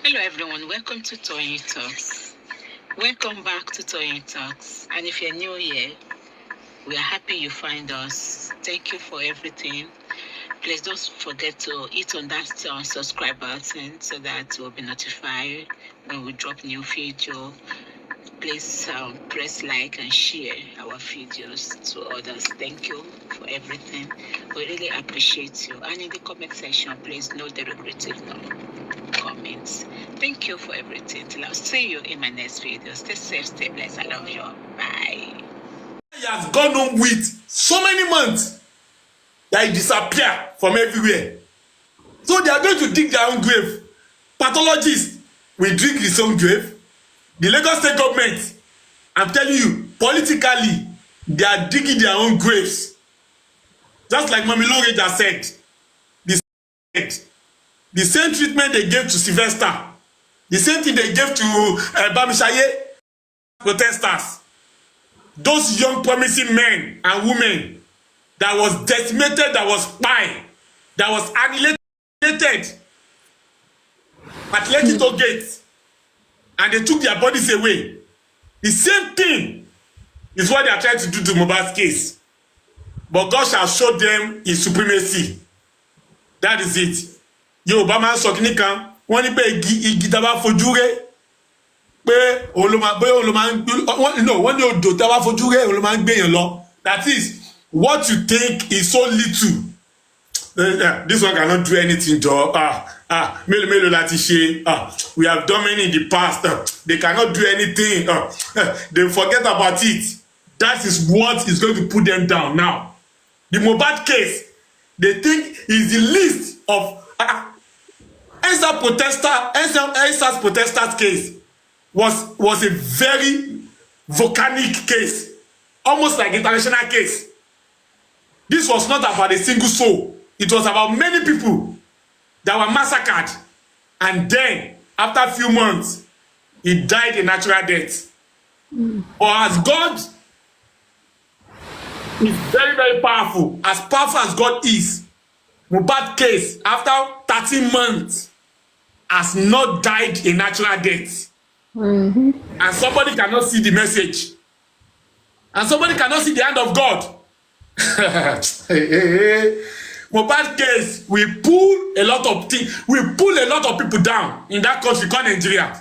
Hello everyone, welcome to Toyeen Talks. Welcome back to Toyeen Talks. And if you're new here, we are happy you find us. Thank you for everything. Please don't forget to hit on that subscribe button so that you'll be notified when we drop new video. Please press like and share our videos to others. Thank you for everything. We really appreciate you. And in the comment section, please no derogatory comments. Thank you for everything. Till I'll see you in my next video. Stay safe, stay blessed. I love you. Bye. He has gone home with so many months that he disappear from everywhere. So they are going to dig their own grave. Pathologists will dig his own grave. The Lagos State government, I'm telling you, politically, they are digging their own graves. Just like Mami Lore just said, the same treatment they gave to Sylvester, the same thing they gave to Bamishaye protesters. Those young promising men and women that was decimated, that was spy, that was annihilated at Lekki Gate, and they took their bodies away. The same thing is what they are trying to do to Mohbad's case. But God shall show them his supremacy. That is it. Yorùbá máa ń sọ kíní kan, wọ́n ní pé igi tá bá fojú ré pé wọ́n ní odò tá bá fojú ré òun ló máa ń gbéyàn lọ. That is, what you think is so little. This one cannot do anything, Joe. Mélòó láti ṣe. We have done many in the past. They cannot do anything. They forget about it. That is what is going to put them down now. The Mohbad case, they think is the list of EndSARS protesters case was a very volcanic case, almost like international case. This was not about a single soul. It was about many people that were massacred. And then, after a few months, he died a natural death. Or as God is very, very powerful as God is, Mohbad case, after 13 months, has not died a natural death. And somebody cannot see the message. And somebody cannot see the hand of God. Mohbad case, we pull a lot of things, we pull a lot of people down in that country called Nigeria.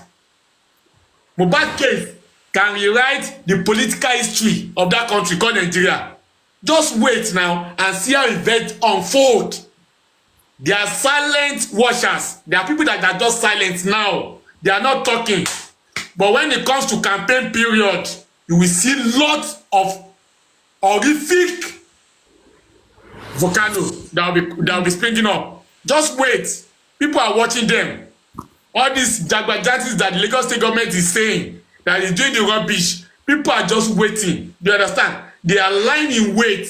Mohbad case can rewrite the political history of that country called Nigeria. Just wait now and see how events unfold. They are silent watchers. There are people that are just silent now. They are not talking. But when it comes to campaign period, you will see lots of horrific volcano that will be springing up. Just wait. People are watching them. All these jagbajantis that the Lagos State government is saying that is doing the rubbish, people are just waiting. Do you understand? They are lying in wait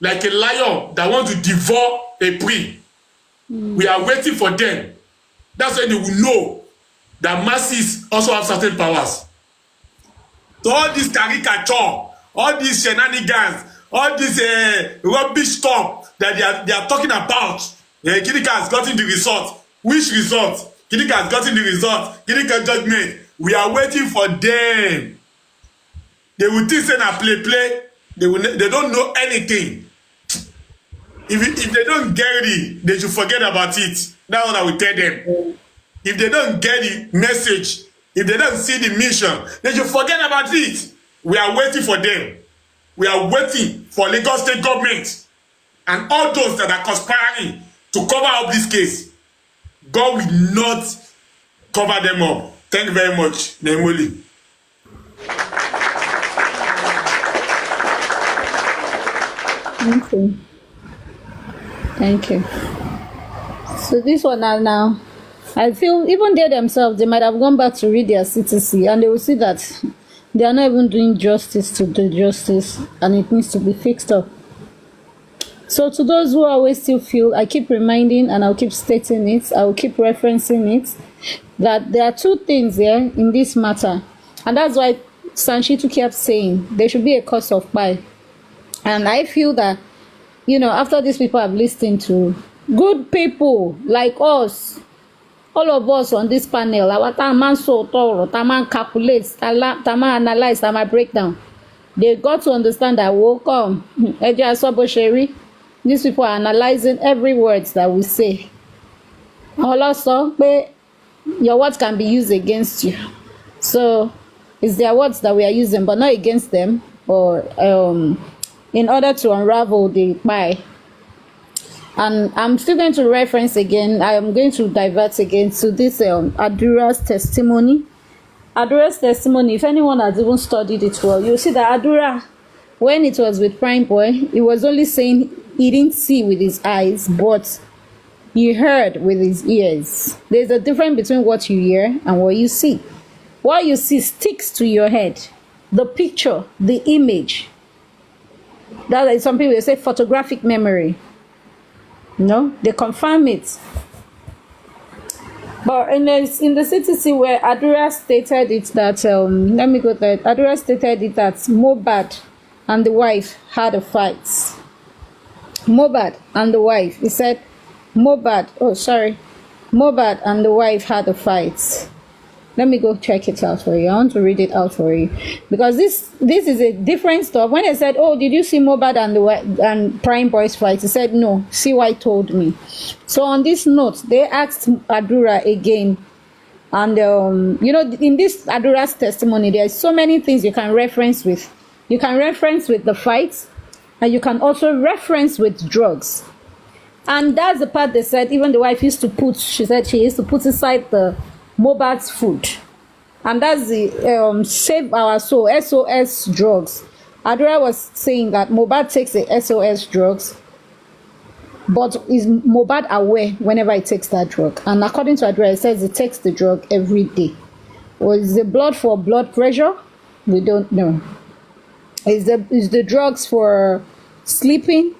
like a lion that wants to devour a prey. We are waiting for them. That's when they will know that masses also have certain powers. So all this caricature, all these shenanigans, all this rubbish stuff that they are talking about, Kidika has gotten the result. Which result? Kidika has gotten the result. Kidika judgment. We are waiting for them. They will think say na play. They don't know anything. If they don't get it, they should forget about it. That's what I will tell them. If they don't get the message, if they don't see the mission, they should forget about it. We are waiting for them. We are waiting for Lagos State government and all those that are conspiring to cover up this case. God will not cover them up. Thank you very much, Nemoli. Thank you. Thank you. So this one now, I feel even they themselves, they might have gone back to read their CTC and they will see that they are not even doing justice to the justice and it needs to be fixed up. So to those who always still feel, I keep reminding and I'll keep stating it, I will keep referencing it, that there are two things here in this matter. And that's why Sanchitu kept saying there should be a cost of buy. And I feel that, you know, after these people have listened to good people like us, all of us on this panel, our man so thorough, man calculates, man analyze, man break down. They got to understand that we'll come. These people are analyzing every word that we say. Also, your words can be used against you. So it's their words that we are using, but not against them, or in order to unravel the pie. And I'm still going to reference again. I am going to divert again to this Adura's testimony. Adura's testimony, if anyone has even studied it well, you'll see that Adura, when it was with Prime Boy, he was only saying he didn't see with his eyes, but he heard with his ears. There's a difference between what you hear and what you see. What you see sticks to your head. The picture, the image. That is, some people say photographic memory. No, they confirm it. But in the CTC where Adura stated it that let me go there. Adura stated it that Mohbad and the wife had a fight. Mohbad and the wife. He said Mohbad and the wife had a fight. Let me go check it out for you. I want to read it out for you, because this is a different stuff. When I said, "Oh, did you see Mohbad and Prime Boy's fight?" He said, "No." CY told me. So on this note, they asked Adura again, and in this Adura's testimony, there are so many things you can reference with. You can reference with the fight, and you can also reference with drugs. And that's the part they said. Even the wife used to put. She said she used to put aside the Mohbad's food, and that's the Save Our Soul SOS drugs. Adura was saying that Mohbad takes the SOS drugs, but is Mohbad aware whenever he takes that drug? And according to Adura, he says he takes the drug every day. Or is the blood for blood pressure? We don't know. Is the drugs for sleeping?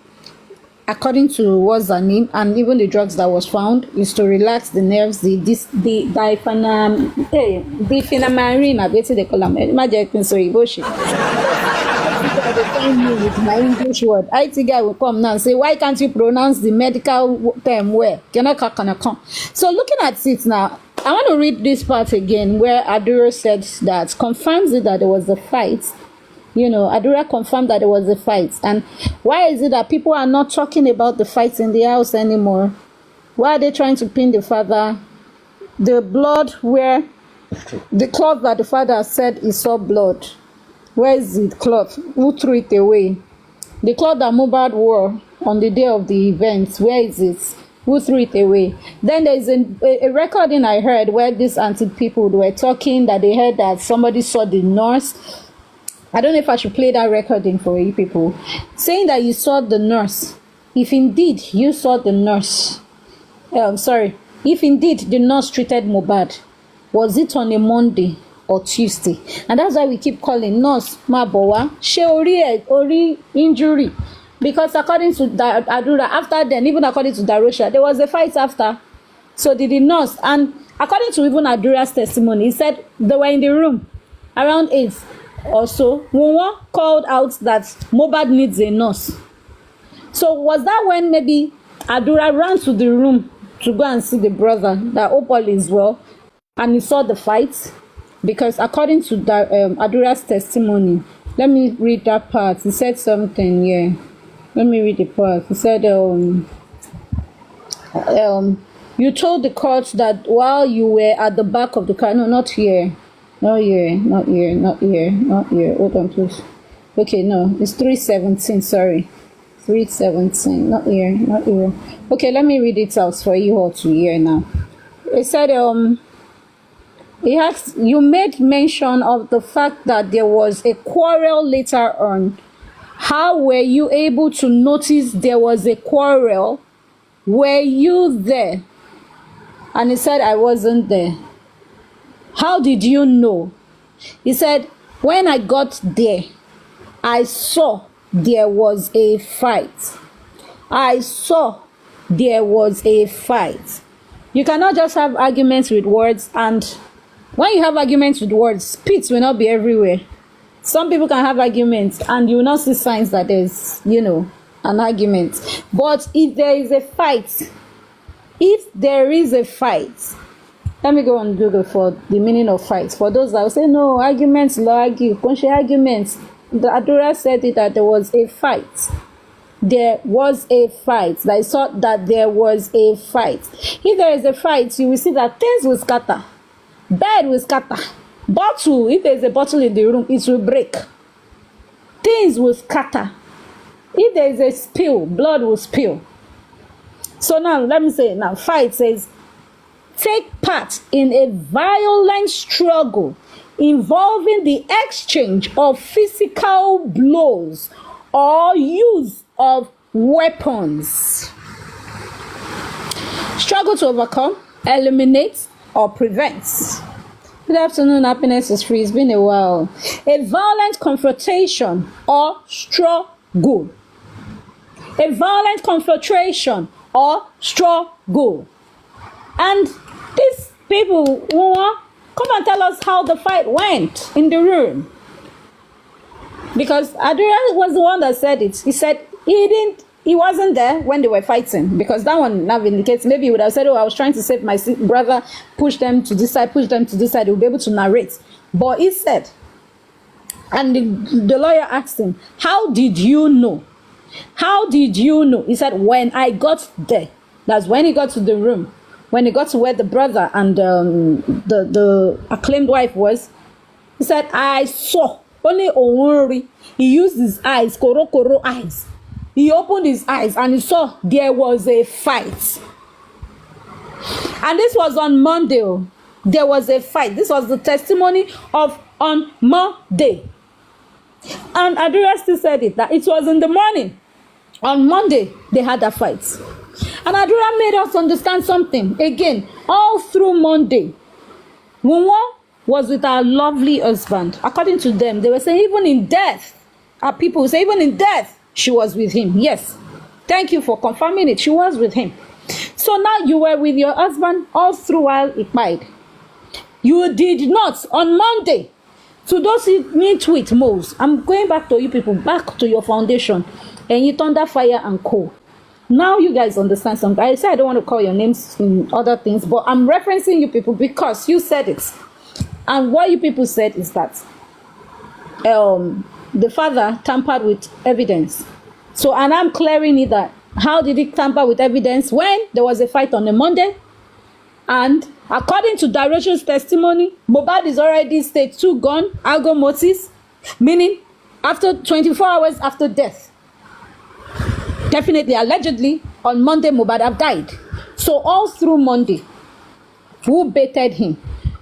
According to what's her name, and even the drugs that was found is to relax the nerves, the diphenhydramine, I bet they call them. Imagine so bullshit. With my English word, IT guy will come now and say, "Why can't you pronounce the medical term well?" So looking at it now, I want to read this part again where Adura said that confirms it that there was a fight. Adura confirmed that there was a fight. And why is it that people are not talking about the fights in the house anymore? Why are they trying to pin the father? The blood where the cloth that the father said he saw blood. Where is the cloth? Who threw it away? The cloth that Mohbad wore on the day of the event, where is it? Who threw it away? Then there is a recording I heard where these auntie people were talking that they heard that somebody saw the nurse. I don't know if I should play that recording for you people. Saying that you saw the nurse. If indeed you saw the nurse. If indeed the nurse treated Mohbad, was it on a Monday or Tuesday? And that's why we keep calling nurse Mabowa. She ori injury. Because according to Adura, after then, even according to Darosha, there was a fight after. So did the nurse. And according to even Adura's testimony, he said they were in the room around 8. Also, Wunwa called out that Mohbad needs a nurse. So was that when maybe Adura ran to the room to go and see the brother that Opal is well, and he saw the fight? Because according to Adura's testimony, let me read that part. He said something here. Let me read the part. He said, you told the court that while you were at the back of the car, no, not here. Not here. Hold on, please. Okay, no, it's 317. Sorry, 317. Not here. Okay, let me read it out for you all to hear now. It said, he asked, you made mention of the fact that there was a quarrel later on. How were you able to notice there was a quarrel? Were you there? And he said, I wasn't there. How did you know? He said, when I got there, I saw there was a fight. You cannot just have arguments with words, and when you have arguments with words, spits will not be everywhere. Some people can have arguments and you will not see signs that there's, an argument. But if there is a fight, Let me go on Google for the meaning of fight. For those that will say, no, arguments, law argue, conscious arguments. The Adura said it that there was a fight. There was a fight. I saw that there was a fight. If there is a fight, you will see that things will scatter. Bed will scatter. Bottle, if there is a bottle in the room, it will break. Things will scatter. If there is a spill, blood will spill. So now, let me say, now, fight says, take part in a violent struggle involving the exchange of physical blows or use of weapons. Struggle to overcome, eliminate, or prevent. Good afternoon, happiness is free. It's been a while. A violent confrontation or struggle. A violent confrontation or struggle. And these people come and tell us how the fight went in the room. Because Adura was the one that said it. He said he wasn't there when they were fighting. Because that one now indicates maybe he would have said, oh, I was trying to save my brother, push them to this side, he will be able to narrate. But he said, and the lawyer asked him, how did you know? How did you know? He said, when I got there. That's when he got to the room. When he got to where the brother and the acclaimed wife was, he said, I saw. Only Onwori. He used his eyes, koro eyes. He opened his eyes and he saw there was a fight. And this was on Monday. There was a fight. This was the testimony of on Monday. And Adura still said it, that it was in the morning. On Monday, they had a fight. And Adura made us understand something. Again, all through Monday, Wunwa was with our lovely husband. According to them, they were saying even in death, our people say even in death, she was with him. Yes. Thank you for confirming it. She was with him. So now you were with your husband all through while it died. You did not on Monday. To those who meet with moles, I'm going back to you people, back to your foundation. And you thunder, fire, and coal. Now you guys understand something. I said I don't want to call your names in other things, but I'm referencing you people because you said it. And what you people said is that the father tampered with evidence. So, and I'm clearing it that how did he tamper with evidence when there was a fight on a Monday? And according to Darosho's testimony, Mohbad is already stage 2 gone, algo mortis, meaning after 24 hours after death. Definitely, allegedly, on Monday, Mohbad have died. So all through Monday, who baited him?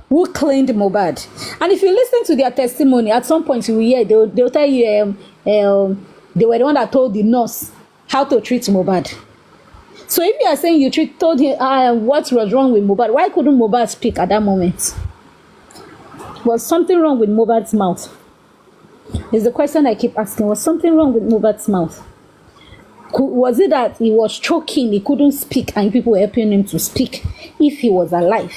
Who claimed Mohbad? And if you listen to their testimony, at some point you will hear, they'll tell you they were the one that told the nurse how to treat Mohbad. So if you are saying you told him what was wrong with Mohbad, why couldn't Mohbad speak at that moment? Was something wrong with Mohbad's mouth? Is the question I keep asking. Was something wrong with Mohbad's mouth? Was it that he was choking, he couldn't speak, and people were helping him to speak if he was alive?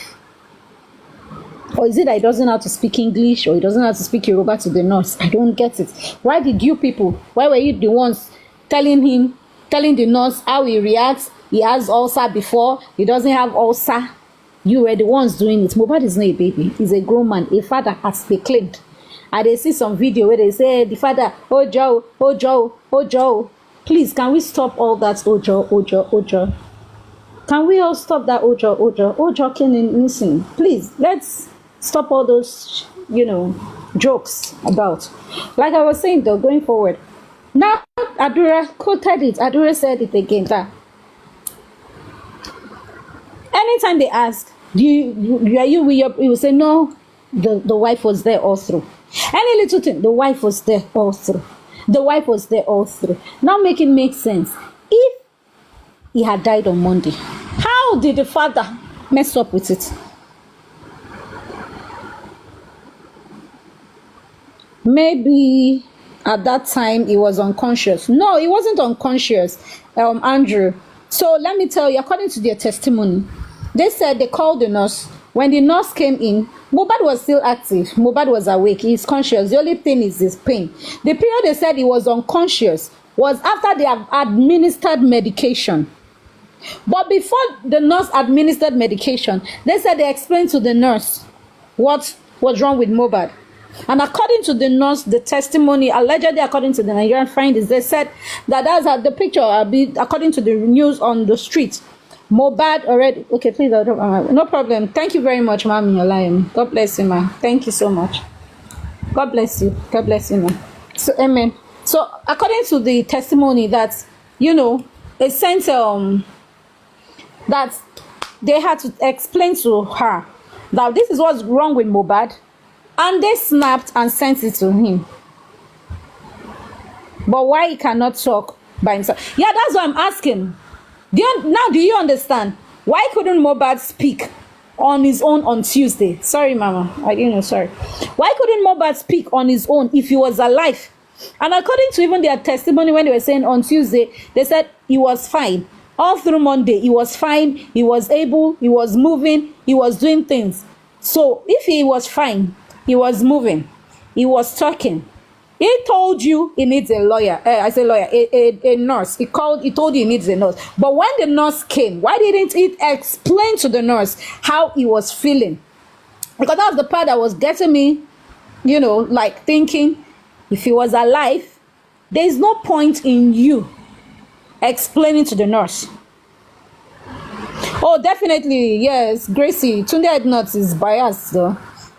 Or is it that he doesn't know how to speak English, or he doesn't know how to speak Yoruba to the nurse? I don't get it. Why were you the ones telling the nurse how he reacts? He has ulcer before, he doesn't have ulcer. You were the ones doing it. Mohbad is not a baby, he's a grown man, a father, as they claimed. And they see some video where they say, the father, Ojo. Please, can we stop all that Ojo? Can we all stop that Ojo? Can you listen? Please, let's stop all those, jokes about. Like I was saying though, going forward. Now, Adura quoted it. Adura said it again. That anytime they ask, are you with your, you will say, no, the wife was there all through. Any little thing, the wife was there all through. Now make it make sense. If he had died on Monday, how did the father mess up with it? Maybe at that time he was unconscious. No, he wasn't unconscious, Andrew. So let me tell you, according to their testimony, they said they called the nurse. When the nurse came in, Mohbad was still active. Mohbad was awake. He's conscious. The only thing is his pain. The period they said he was unconscious was after they have administered medication. But before the nurse administered medication, they said they explained to the nurse what was wrong with Mohbad. And according to the nurse, the testimony, allegedly according to the Nigerian findings, they said that that's the picture, according to the news on the street. Mohbad already, okay, please, no problem. Thank you very much, Mami Olayemi. God bless you, ma. Thank you so much. God bless you. God bless you, ma. So, amen. So, according to the testimony that, they sent, that they had to explain to her that this is what's wrong with Mohbad, and they snapped and sent it to him. But why he cannot talk by himself? Yeah, that's what I'm asking. Do you understand? Why couldn't Mohbad speak on his own on Tuesday? Sorry, Mama. I didn't know, sorry. Why couldn't Mohbad speak on his own if he was alive? And according to even their testimony, when they were saying on Tuesday, they said he was fine. All through Monday, he was fine. He was able. He was moving. He was doing things. So if he was fine, he was moving, he was talking. He told you he needs a lawyer. I say lawyer, a nurse. He told you he needs a nurse. But when the nurse came, why didn't he explain to the nurse how he was feeling? Because that was the part that was getting me, like thinking, if he was alive, there is no point in you explaining to the nurse. Oh, definitely, yes, Gracie. Tunde Ednut is biased though.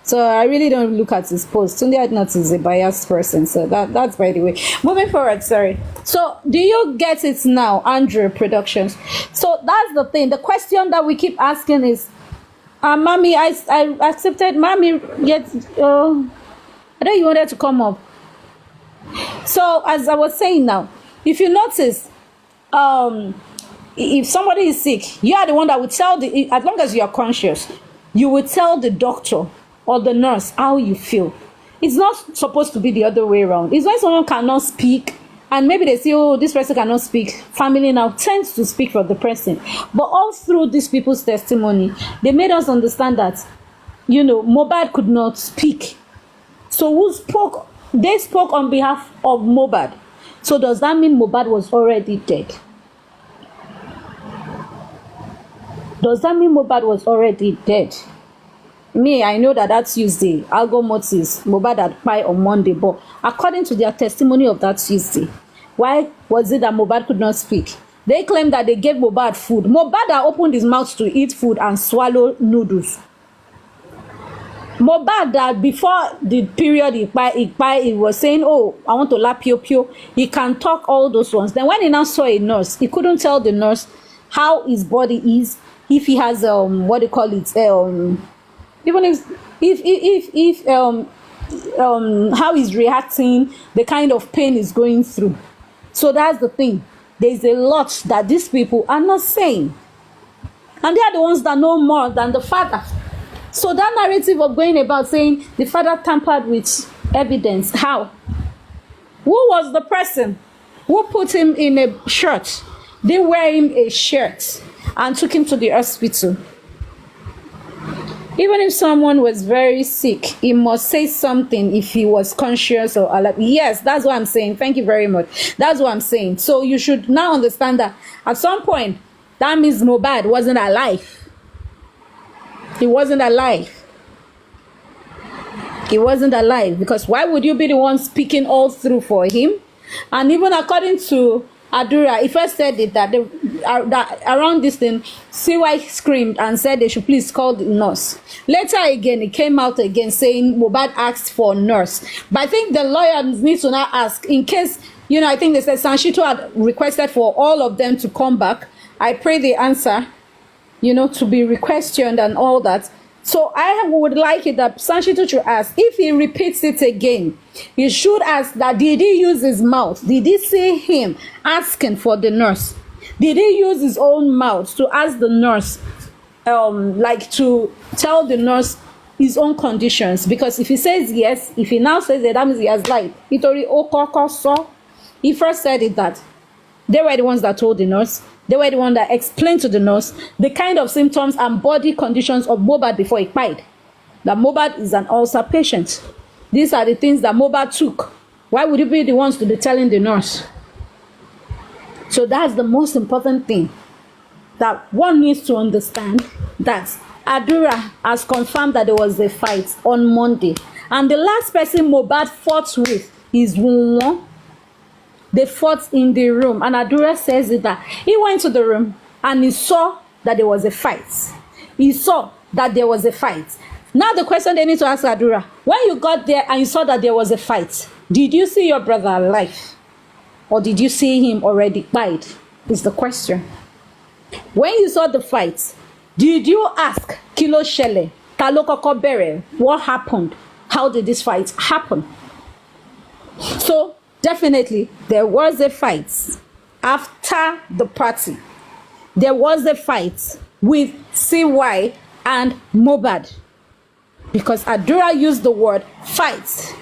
So I really don't look at his post. Tunde Ednut is a biased person. So that's by the way. Moving forward, sorry. So do you get it now, Andrew Productions? So that's the thing. The question that we keep asking is, Mommy, I accepted. Mommy, yet, I know you wanted to come up. So as I was saying now, if you notice, if somebody is sick, you are the one that would tell as long as you are conscious, you would tell the doctor or the nurse how you feel. It's not supposed to be the other way around. It's when someone cannot speak and maybe they say, oh, this person cannot speak. Family now tends to speak for the person. But all through these people's testimony, they made us understand that, Mohbad could not speak. So who spoke? They spoke on behalf of Mohbad. So does that mean Mohbad was already dead? Does that mean Mohbad was already dead? Me, I know that Tuesday, Algo Motis, Mohbad had pie on Monday, but according to their testimony of that Tuesday, why was it that Mohbad could not speak? They claim that they gave Mohbad food. Mohbad had opened his mouth to eat food and swallow noodles. Mohbad that before the period he was saying, oh, I want to lap pio. He can talk all those ones. Then when he now saw a nurse, he couldn't tell the nurse how his body is, if he has what do you call it, even if how he's reacting, the kind of pain he's going through. So that's the thing. There's a lot that these people are not saying, and they are the ones that know more than the father. So that narrative of going about saying the father tampered with evidence, how? Who was the person who put him in a shirt? They wear him a shirt and took him to the hospital. Even if someone was very sick, he must say something if he was conscious or alive. Yes, that's what I'm saying. Thank you very much. That's what I'm saying. So you should now understand that at some point, that means Mohbad wasn't alive. He wasn't alive. He wasn't alive, because why would you be the one speaking all through for him? And even according to Adura, he first said it that around this thing, CY screamed and said they should please call the nurse. Later again, he came out again saying Mohbad asked for a nurse. But I think the lawyer needs to now ask, in case, I think they said Sanshito had requested for all of them to come back. I pray they answer, to be re-questioned and all that. So I would like it that Sanshito should ask, if he repeats it again, he should ask that, did he use his mouth? Did he see him asking for the nurse? Did he use his own mouth to ask the nurse, to tell the nurse his own conditions? Because if he says yes, if he now says that means he has lied. He first said it that they were the ones that told the nurse. They were the one that explained to the nurse the kind of symptoms and body conditions of Mohbad before he died. That Mohbad is an ulcer patient. These are the things that Mohbad took. Why would you be the ones to be telling the nurse? So that's the most important thing. that one needs to understand that Adura has confirmed that there was a fight on Monday. And the last person Mohbad fought with is Wunwo. They fought in the room. And Adura says it that he went to the room and he saw that there was a fight. He saw that there was a fight. Now the question they need to ask Adura, when you got there and you saw that there was a fight, did you see your brother alive? Or did you see him already died? Is the question. When you saw the fight, did you ask Kilo Shele, Talo Koko Bere, what happened? How did this fight happen? So definitely there was a fight after the party. There was a fight with CY and Mohbad because Adura used the word fight.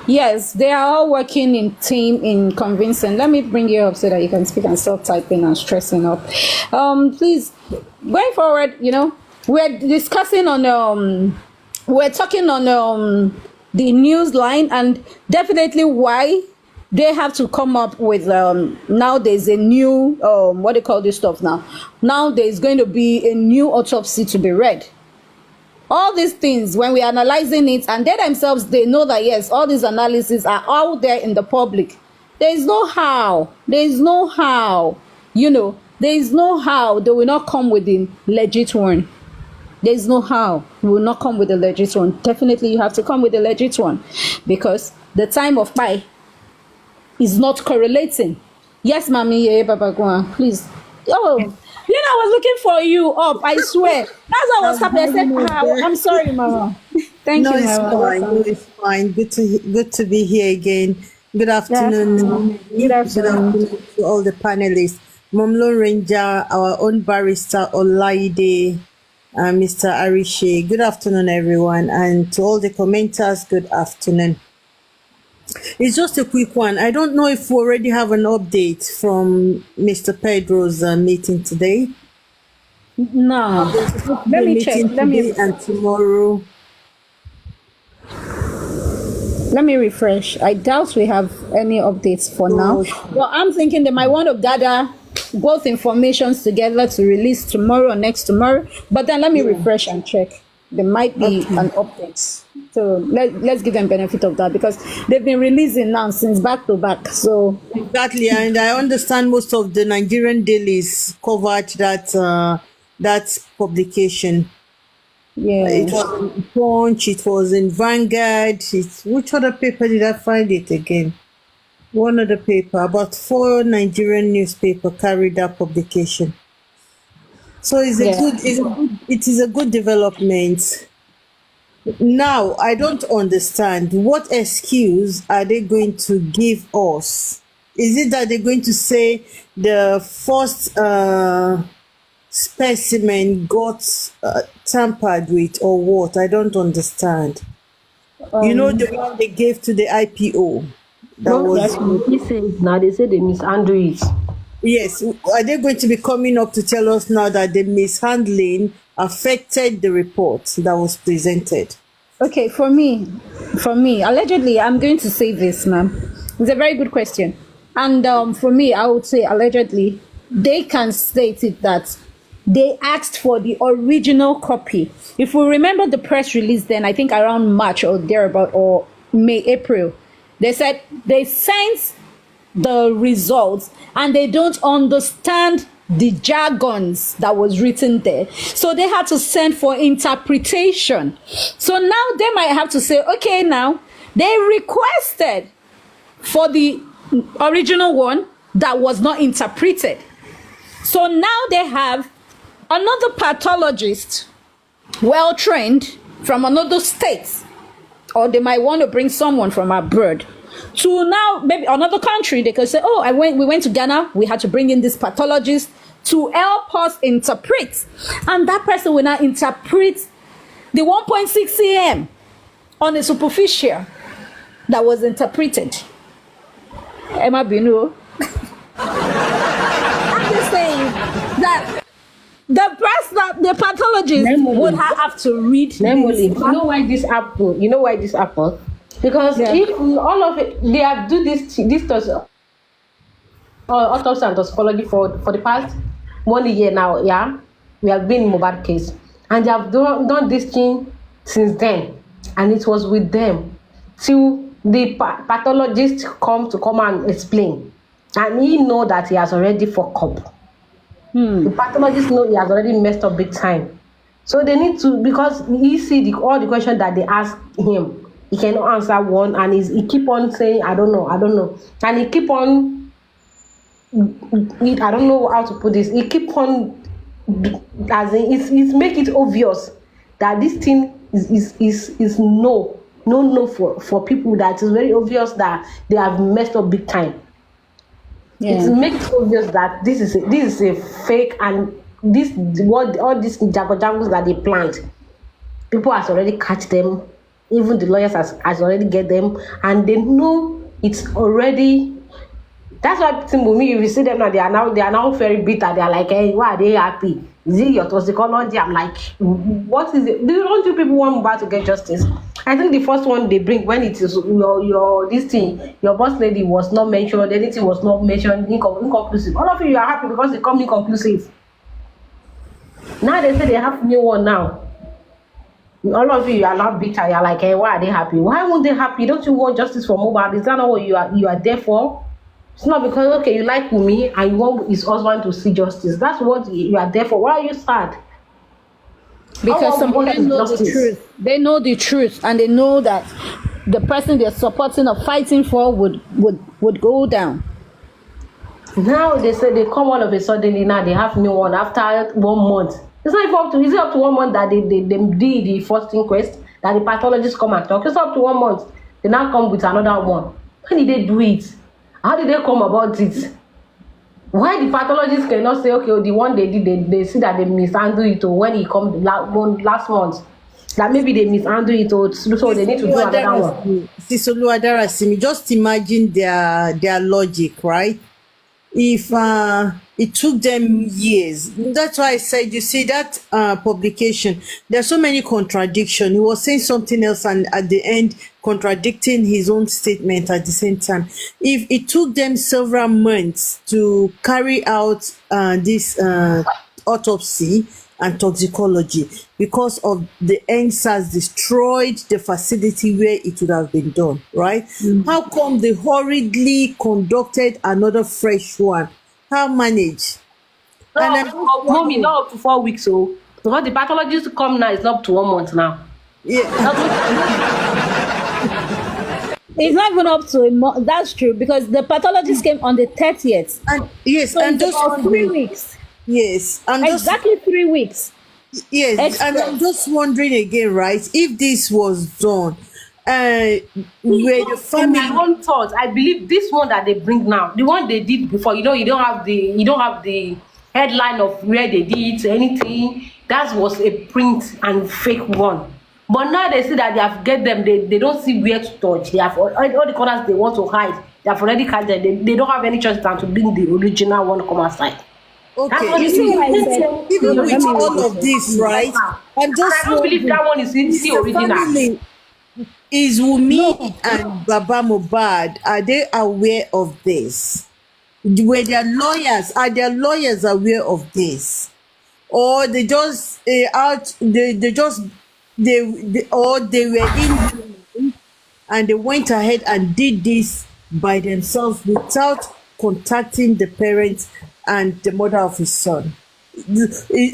Yes, they are all working in team in convincing. Let me bring you up so that you can speak and stop typing and stressing up. Please, going forward, we're discussing on we're talking on the news line and definitely why they have to come up with now there's a new what do you call this stuff now there's going to be a new autopsy to be read. All these things, when we're analyzing it, and they themselves, they know that, yes, all these analyses are out there in the public. There is no how. There is no how. There is no how they will not come with the legit one. There is no how we will not come with the legit one. Definitely, you have to come with the legit one because the time of buy is not correlating. Yes, mommy, yeah, Baba, go on, please. Oh. I was looking for you up, I swear. That's what was happening. I said, I'm sorry, Mama. Thank you, Mama. No, it's fine. Good to be here again. Good afternoon. Good afternoon to all the panelists. Momlo Ranger, our own barrister Olaide, Mr. Arishe. Good afternoon, everyone. And to all the commenters, good afternoon. It's just a quick one. I don't know if we already have an update from Mr. Pedro's meeting today. No. Let me check. And tomorrow. Let me refresh. I doubt we have any updates for now. But I'm thinking they might want to gather both informations together to release tomorrow or next tomorrow. But then let me refresh and check. There might be an update. So let's give them benefit of that because they've been releasing now since back to back. So exactly, and I understand most of the Nigerian dailies covered that publication. Yeah, it was in Punch, it was in Vanguard. Which other paper did I find it again? One other paper. About 4 Nigerian newspaper carried that publication. So it is a good development. Now, I don't understand. What excuse are they going to give us? Is it that they're going to say the first specimen got tampered with or what? I don't understand. The one they gave to the IPO. He says now they say they mishandle it. Yes. Are they going to be coming up to tell us now that the mishandling affected the report that was presented? Okay, for me, allegedly, I'm going to say this, ma'am. It's a very good question. And for me, I would say allegedly, they can state it that they asked for the original copy. If we remember the press release then, I think around March or thereabout, or May, April, they said they sent the results and they don't understand the jargons that was written there, so they had to send for interpretation. So now they might have to say, okay, now they requested for the original one that was not interpreted. So now they have another pathologist, well trained from another state, or they might want to bring someone from abroad to now maybe another country. They could say, we went to Ghana, we had to bring in this pathologist to help us interpret, and that person will now interpret the 1.6 cm on a superficial that was interpreted. Emma Binu. I'm just saying that the pathologist would have to read. You know why this happened? Because if all of it, they have do this autopsy and toxicology for the past 1 year now, yeah, we have been in Mohbad case, and they have done this thing since then, and it was with them till the pathologist come and explain, and he know that he has already fucked up. The pathologist know he has already messed up big time, so they need to, because he see all the questions that they ask him, he cannot answer one, and he keep on saying I don't know, and he keep on, I don't know how to put this, he keep on, as in it's make it obvious that this thing is no for people, that is very obvious that they have messed up big time. It makes it obvious that this is a fake, and this what all these jangles that they planned, people has already catch them, even the lawyers has already get them, and they know it's already. That's why if you see them now, they are now very bitter. They are like, hey, why are they happy? Is it your toxicology? I'm like, what is it? Don't you people want Mohbad to get justice? I think the first one they bring, when it is your this thing, your boss lady was not mentioned, anything was not mentioned, inconclusive. All of you are happy because they come inconclusive. Now they say they have new one now. All of you are not bitter. You're like, hey, why are they happy? Why won't they happy? Don't you want justice for Mohbad? Is that not what you are there for? It's not because, okay, you like Wunmi and you want his husband to see justice. That's what you are there for. Why are you sad? Because some people know the truth. They know the truth, and they know that the person they're supporting or fighting for would go down. Now they say they come all of a sudden, now they have new one after 1 month. It's not even up to, is it up to 1 month that they did the first inquest, that the pathologist come and talk? It's up to 1 month. They now come with another one. When did they do it? How did they come about it? Why the pathologists cannot say, okay, the one they did, they see that they mishandled it, or when he come last month, that maybe they mishandled it, or so they need to do another one. Adura, just imagine their logic, right? If it took them years, that's why I said, you see that publication, there's so many contradictions. He was saying something else, and at the end contradicting his own statement at the same time. If it took them several months to carry out this autopsy and toxicology because of the NSAS destroyed the facility where it would have been done, right? How come they hurriedly conducted another fresh one? How manage? Mommy, not up to 4 weeks, so because the pathologist come now, it's not up to 1 month now. It's not even up to a month. That's true, because the pathologist came on the 30th. And yes, so and just 3 weeks. Yes, exactly 3 weeks. Yes, express. And I'm just wondering again, right? If this was done, where the family. My own thought, I believe this one that they bring now, the one they did before, you don't have the headline of where they did anything. That was a print and fake one. But now they see that they have get them, they don't see where to touch. They have all the corners they want to hide. They have already catch them. They don't have any choice than to bring the original one come outside. Okay, even with all of this, right? I don't believe that one is the original. Is Wunmi and Baba Mohbad, are they aware of this? Are their lawyers aware of this? Or they just or they were in and they went ahead and did this by themselves without contacting the parents and the mother of his son?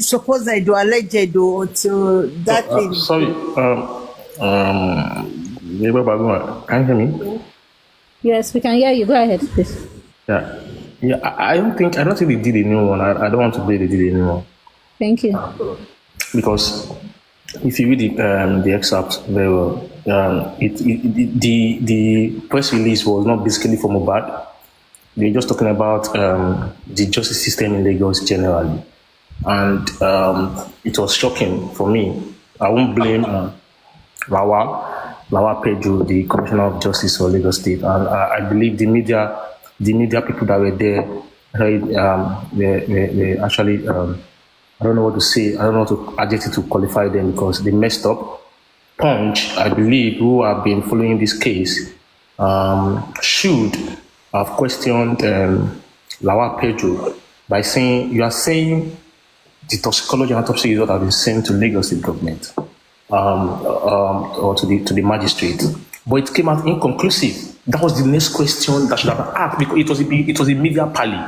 Suppose I do alleged until that thing. Sorry, can you hear me? Yes, we can hear you. Go ahead, please. Yeah. I don't think they did a new one. I don't want to believe they did a new one. Thank you. Because if you read the excerpt very well, the press release was not basically for Mohbad. They're just talking about the justice system in Lagos generally. And it was shocking for me. I won't blame Lawa Pedro, the Commissioner of Justice for Lagos State. And I believe the media people that were there, they actually, I don't know what to say, I don't know what to adjective to qualify them because they messed up. Punch, I believe, who have been following this case, should have questioned Lawa Pedro by saying you are saying the toxicology and autopsy result have been sent to Lagos State government or to the magistrate, but it came out inconclusive. That was the next question that should have been asked because it was a media pally.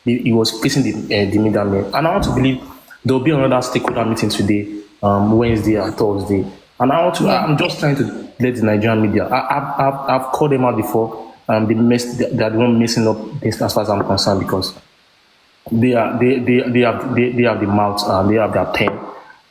He was facing the media men, and I want to believe there will be another stakeholder meeting today, Wednesday and Thursday. And I'm just trying to let the Nigerian media. I've called them out before. They are the one messing up this as far as I'm concerned because they have the mouth, they have their pen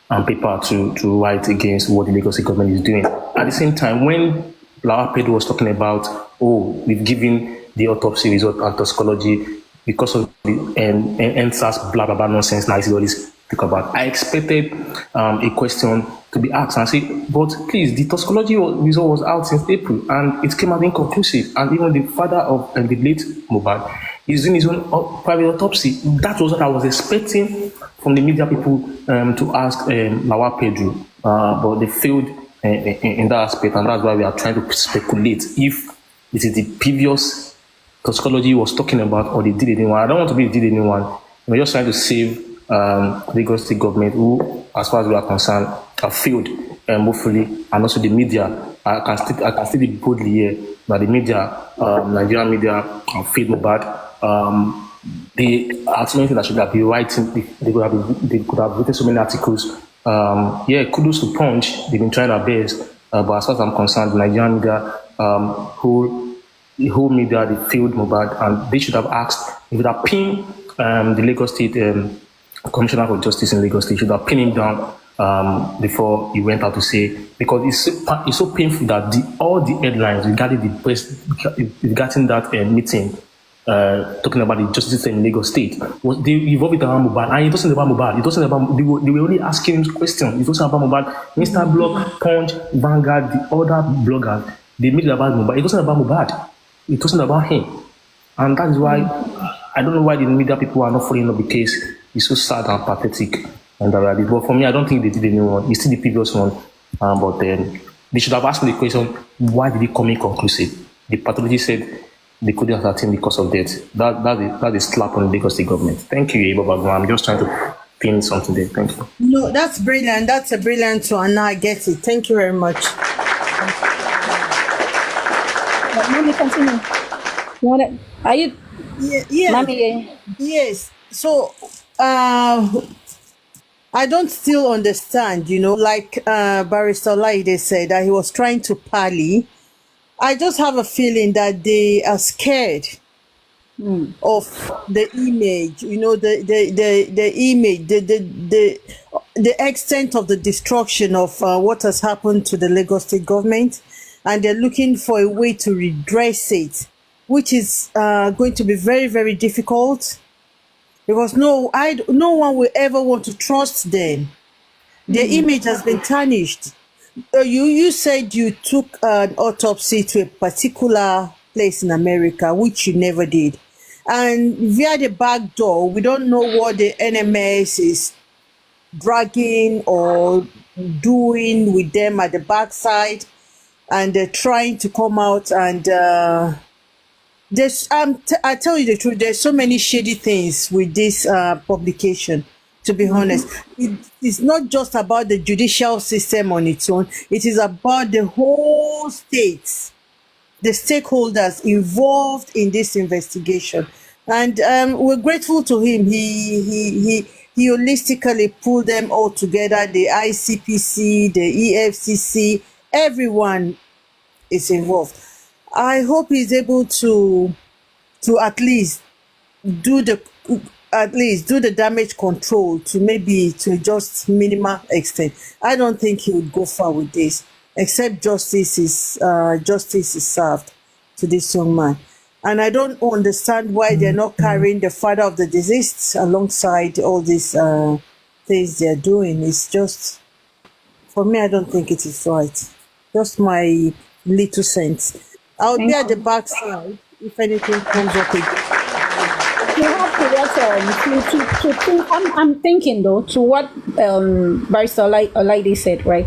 and paper to write against what the Lagos government is doing. At the same time, when Lawa Pedro was talking about, we've given the autopsy result and toxicology because of the NSAS blah blah blah nonsense, nice all this talk about. I expected a question to be asked and say, but please, the toxicology result was out since April and it came out inconclusive. And even the father of the late Mohbad is doing his own private autopsy. That was what I was expecting from the media people to ask Lawa Pedro, but they failed in that aspect, and that's why we are trying to speculate if it is the previous toxicology was talking about or they did it anyone. I don't want to be did anyone. We're just trying to save Lagos State government, who, as far as we are concerned, have failed, hopefully, and also the media. I can still be boldly here that the media, Nigerian media, have failed Mohbad. The ultimately that should have been writing, they could have written so many articles. Kudos to Punch. They've been trying their best, but as far as I'm concerned, the Nigerian media, the whole media, they failed Mohbad, and they should have asked, if they have pinned the Lagos State Commissioner for Justice in Lagos State, should have pinned him down before he went out to say, because it's so painful that all the headlines regarding the press, regarding that meeting, talking about the justice system in Lagos State, they revolved it around Mohbad, and it wasn't about Mohbad. It wasn't about. They were only asking him questions. It wasn't about Mohbad. Mr. Blog, Punch, Vanguard, the other bloggers, they made it about Mohbad. It wasn't about Mohbad. It wasn't about him, and that is why I don't know why the media people are not following up the case. It's so sad and pathetic. And but for me, I don't think they did anyone. It's still the previous one, but then they should have asked me the question: why did it come inconclusive? The pathologist said they couldn't ascertain because of death. That is slap on the Lagos State government. Thank you, Aloba. I'm just trying to pin something there. Thank you. No, that's brilliant. That's a brilliant one. Now I get it. Thank you very much. Mommy, continue. Are you? Yeah. Mommy, Yes. So, I don't still understand, like Barrister Laide said, that he was trying to parley. I just have a feeling that they are scared of the image, the image, the extent of the destruction of what has happened to the Lagos State government, and they're looking for a way to redress it, which is going to be very, very difficult, because no one will ever want to trust them. Their image has been tarnished. You said you took an autopsy to a particular place in America, which you never did. And via the back door, we don't know what the NMS is dragging or doing with them at the backside. And they're trying to come out and I tell you the truth, there's so many shady things with this publication. To be honest, it's not just about the judicial system on its own. It is about the whole state, the stakeholders involved in this investigation. And we're grateful to him. He holistically pulled them all together, the ICPC, the EFCC, everyone is involved. I hope he's able to at least do the damage control to just minimal extent. I don't think he would go far with this, except justice is served to this young man. And I don't understand why they're not carrying the father of the deceased alongside all these things they're doing. It's just, for me, I don't think it is right. Just my little sense. I'll be at the backside if anything comes up again. you have to think. I'm thinking though to what Barrister Olaide said, right?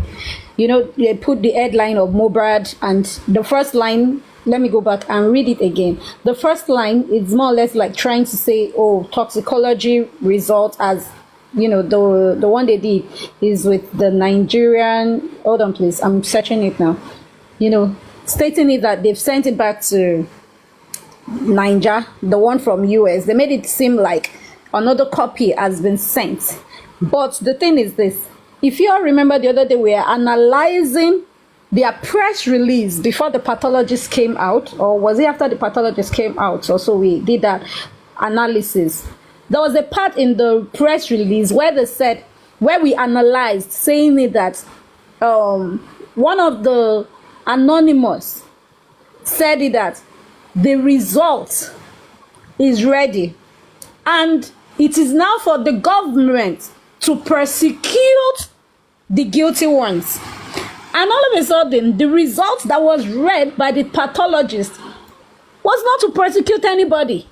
They put the headline of Mohbad, and the first line let me go back and read it again. The first line is more or less like trying to say, oh, toxicology result as, the one they did is with the Nigerian, hold on please, I'm searching it now, stating it that they've sent it back to Niger, the one from US. They made it seem like another copy has been sent. But the thing is this, if you all remember the other day, we were analyzing their press release before the pathologist came out, or was it after the pathologist came out? So we did that analysis. There was a part in the press release where they said, where we analyzed, saying it that one of the anonymous said it that the result is ready and it is now for the government to prosecute the guilty ones. And all of a sudden, the result that was read by the pathologist was not to prosecute anybody.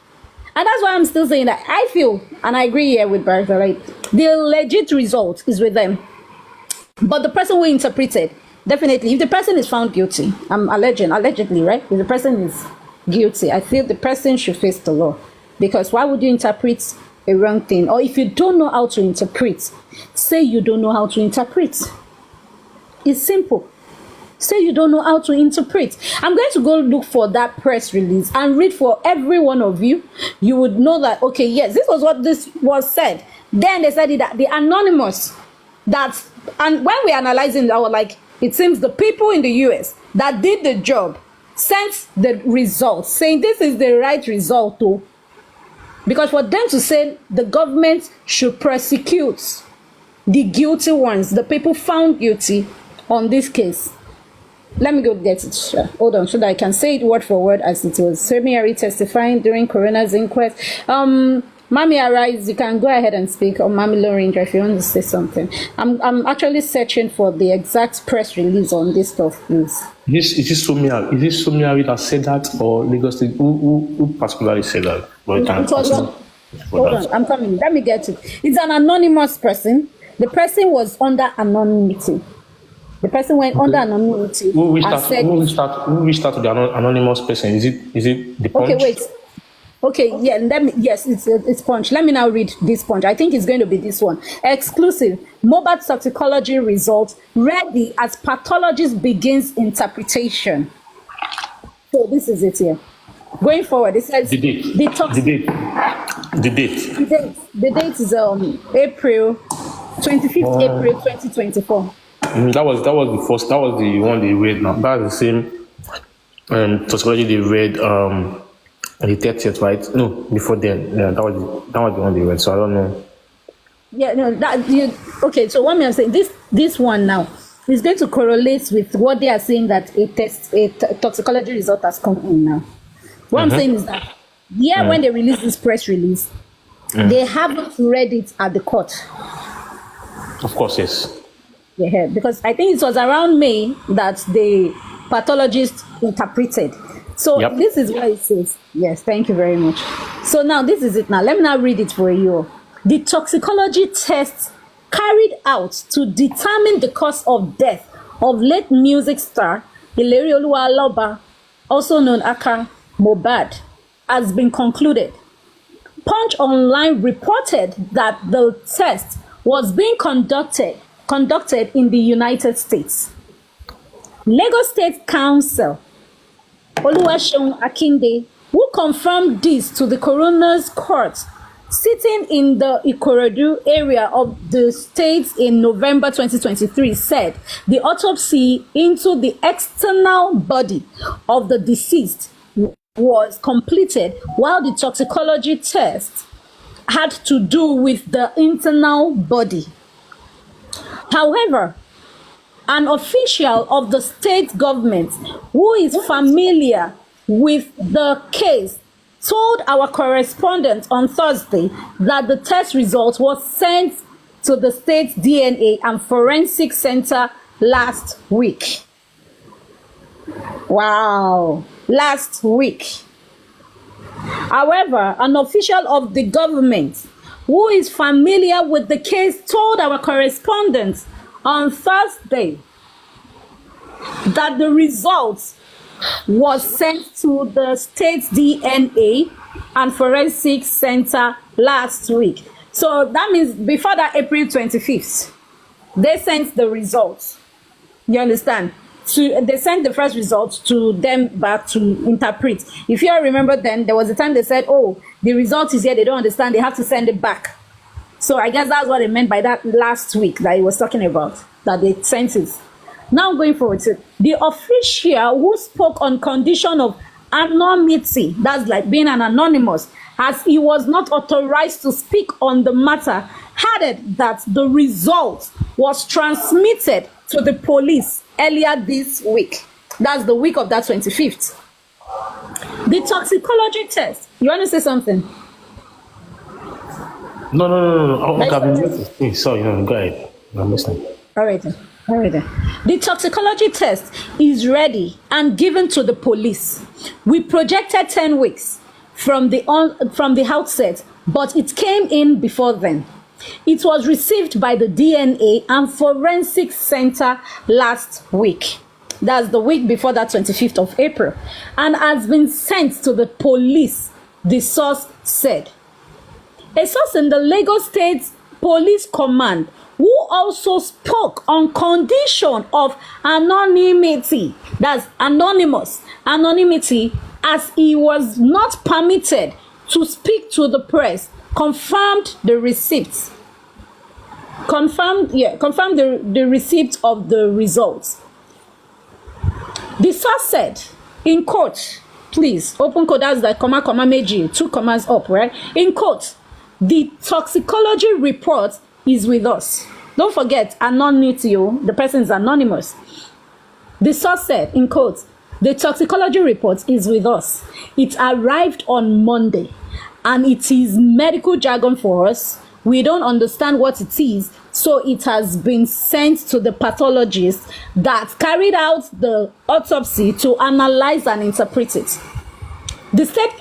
And that's why I'm still saying that I feel, and I agree here with Bartha, right? The legit result is with them. But the person who interpreted, definitely, if the person is found guilty, I'm allegedly, right? If the person is guilty, I feel the person should face the law. Because why would you interpret a wrong thing? Or if you don't know how to interpret, say you don't know how to interpret. It's simple. Say you don't know how to interpret. I'm going to go look for that press release and read for every one of you. You would know that, okay, yes, this was what this was said. Then they said that the anonymous, and when we're analyzing, I was like, it seems the people in the US that did the job sent the results, saying this is the right result too. Because for them to say the government should prosecute the guilty ones, the people found guilty on this case. Let me go get it. Hold on, so that I can say it word for word as it was. Semi Ari testifying during coroner's inquest. Mami Arise, you can go ahead and speak, or Mami Lorinja if you want to say something. I'm actually searching for the exact press release on this stuff, please. Is this Semi Ari that said that, or Lagos State? Who particularly said that? Hold on, I'm coming. Let me get it. It's an anonymous person. The person was under anonymity. The person went under anonymity. Who reached out to the anonymous person? Is it the Punch? Okay, wait. Okay, yeah, yes, it's Punch. Let me now read this Punch. I think it's going to be this one. Exclusive. Mohbad toxicology results ready as pathologist begins interpretation. So this is it here. Going forward, it says the date. The date is April 25th, April 2024. That was the first. That was the one they read. Now that's the same toxicology they read on the 30th, right? No, before then. Yeah, that was the one they read. So I don't know. Yeah, no. Okay. So what I'm saying, this one now is going to correlate with what they are saying that a toxicology result has come in now. What I'm saying is that when they release this press release, they haven't read it at the court. Of course, yes. Yeah, because I think it was around May that the pathologist interpreted. So This is what it says. Yes, thank you very much. So now this is it now. Let me now read it for you. The toxicology tests carried out to determine the cause of death of late music star Aloba, also known as Mohbad, has been concluded. Punch Online reported that the test was being conducted in the United States. Lagos State Council, Oluwaseun Akinde, who confirmed this to the coroner's court, sitting in the Ikorodu area of the state in November 2023, said the autopsy into the external body of the deceased was completed, while the toxicology test had to do with the internal body. However, an official of the state government who is familiar with the case told our correspondent on Thursday that the test result was sent to the state DNA and Forensic Center last week. Wow, last week. However, an official of the government who is familiar with the case told our correspondent on Thursday that the results was sent to the state DNA and forensic center last week. So that means before that April 25th, they sent the results. You understand? They sent the first results to them back to interpret. If you all remember, then there was a time they said, oh, the result is here, they don't understand, they have to send it back. So I guess that's what they meant by that last week that he was talking about, that they sent it. Now going forward, so the official who spoke on condition of anonymity, that's like being an anonymous, as he was not authorized to speak on the matter, added that the result was transmitted to the police earlier this week. That's the week of that 25th. The toxicology test. You want to say something? No. Okay, sorry, no, go ahead. I'm listening. All right then. The toxicology test is ready and given to the police. We projected 10 weeks from the outset, but it came in before then. It was received by the DNA and Forensic Center last week. That's the week before that 25th of April. And has been sent to the police, the source said. A source in the Lagos State Police Command who also spoke on condition of anonymity, that's anonymity, as he was not permitted to speak to the press, confirmed the receipts. Confirmed the receipt of the results. The source said, in quote, please, open quote, that's like comma, meji, 2 commas up, right? In quote, the toxicology report is with us. Don't forget, anonymity, the person is anonymous. The source said, in quote, the toxicology report is with us. It arrived on Monday, and it is medical jargon for us. We don't understand what it is, so it has been sent to the pathologist that carried out the autopsy to analyze and interpret it. The state